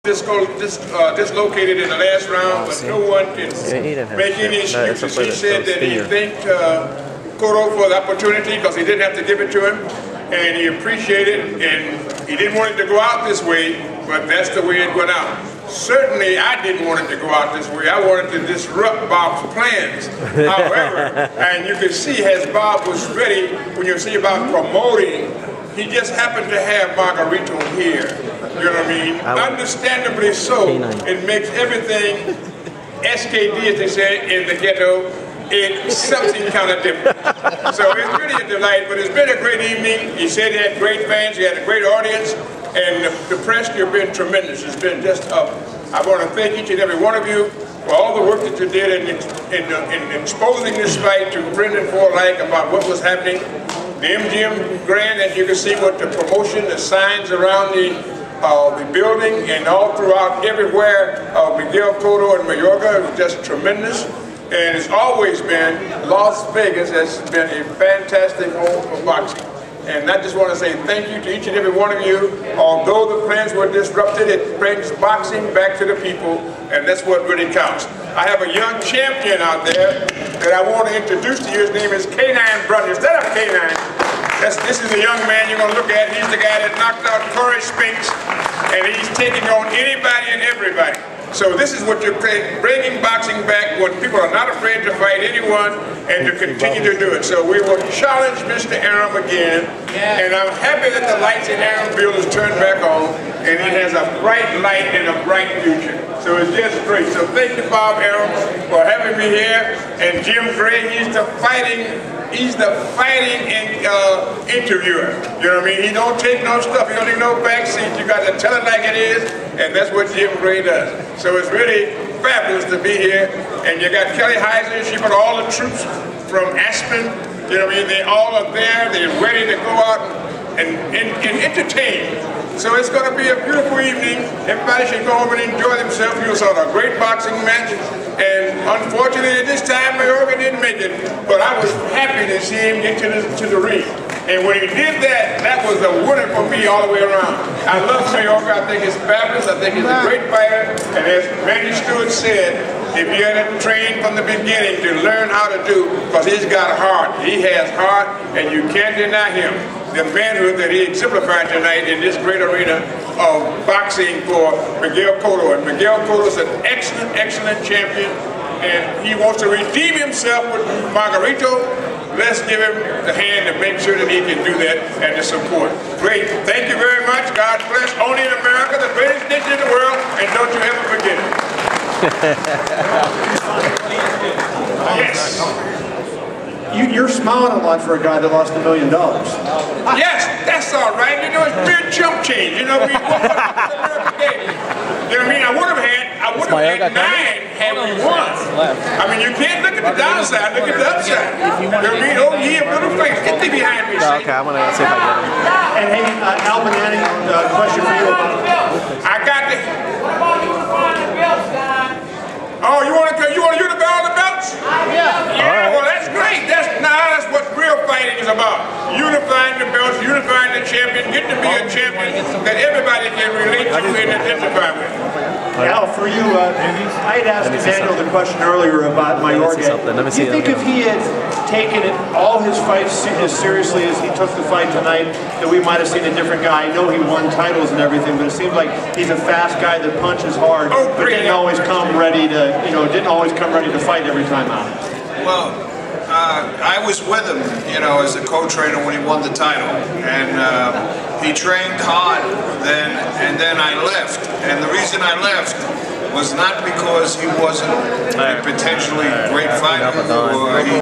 Dislocated in the last round, but no one can make any excuses. He said that he thanked Cotto for the opportunity because he didn't have to give it to him, and he appreciated it, and he didn't want it to go out this way, but that's the way it went out. Certainly, I didn't want it to go out this way. I wanted to disrupt Bob's plans. However, and you can see as Bob was ready, when you see about promoting, he just happened to have Margarito here. You know what I mean? Understandably so. It makes everything SKD, as they say in the ghetto, it's something kind of different. So it's really a delight, but it's been a great evening. He said he had great fans, he had a great audience, and the press, you've been tremendous. It's been just I want to thank each and every one of you for all the work that you did in exposing this fight to friend and foe alike about what was happening. The MGM Grand, as you can see, with the promotion, the signs around the building and all throughout everywhere, Miguel Cotto and Mayorga was just tremendous. And it's always been, Las Vegas has been a fantastic home for boxing. And I just want to say thank you to each and every one of you. Although the plans were disrupted, it brings boxing back to the people, and that's what really counts. I have a young champion out there that I want to introduce to you. His name is K9 Brothers. Stand up, K9. This is the young man you're going to look at. He's the guy that knocked out Corey Spinks, and he's taking on anybody and everybody. So this is what you're bringing boxing back when people are not afraid to fight anyone and to continue to do it. So we will challenge Mr. Aram again, and I'm happy that the lights in Aramville is turned back on, and it has a bright light and a bright future. So it's just great. So thank you, Bob Aram, for having me here, and Jim Gray, he's the fighting interviewer. You know what I mean? He don't take no stuff. He don't need no backseat. You got to tell it like it is, and that's what Jim Gray does. So it's really fabulous to be here. And you got Kelly Heiser. She put all the troops from Aspen. You know what I mean? They all are there. They're ready to go out and entertain. So it's going to be a beautiful evening. Everybody should go home and enjoy themselves. You saw a great boxing match. And unfortunately, this time, Mayorga didn't make it. But I was happy to see him get to the ring. And when he did that, that was a winner for me all the way around. I love Mayorga. I think he's fabulous. I think he's a great fighter. And as Randy Stewart said, if you had to train from the beginning to learn how to do, because he's got heart. He has heart, and you can't deny him the manhood that he exemplified tonight in this great arena of boxing for Miguel Cotto. And Miguel Cotto is an excellent, excellent champion, and he wants to redeem himself with Margarito. Let's give him the hand to make sure that he can do that and the support. Great. Thank you very much. God bless. Only in America, the greatest nation in the world, and don't you ever forget it. Yes. You're smiling a lot for a guy that lost $1 million. Yes, that's all right. You know, it's pure chump change. You know, you know what I mean? I would have had 9 had we won. I mean, you can't look at the downside, look at the upside. You know what I mean? Oh, yeah, little face. Get me behind me. Okay, I'm going to see if I get him. And hey, Albanani, question for you about I got the... Oh, you want to unify all the belts? Yeah, well, that's great. That's what real fighting is about. Unifying the belts, unifying the champion, getting to be a champion that everybody can relate to and identify with. Al, for you, I had asked Emmanuel the question earlier about Mayorga. Do you think if he had taken all his fights as seriously as he took the fight tonight, that we might have seen a different guy? I know he won titles and everything, but it seems like he's a fast guy that punches hard, but didn't always come ready to, didn't always come ready to fight every time out. Well, I was with him, as a co-trainer when he won the title, and he trained hard then, and then I left. And the reason I left was not because he wasn't a potentially great fighter or he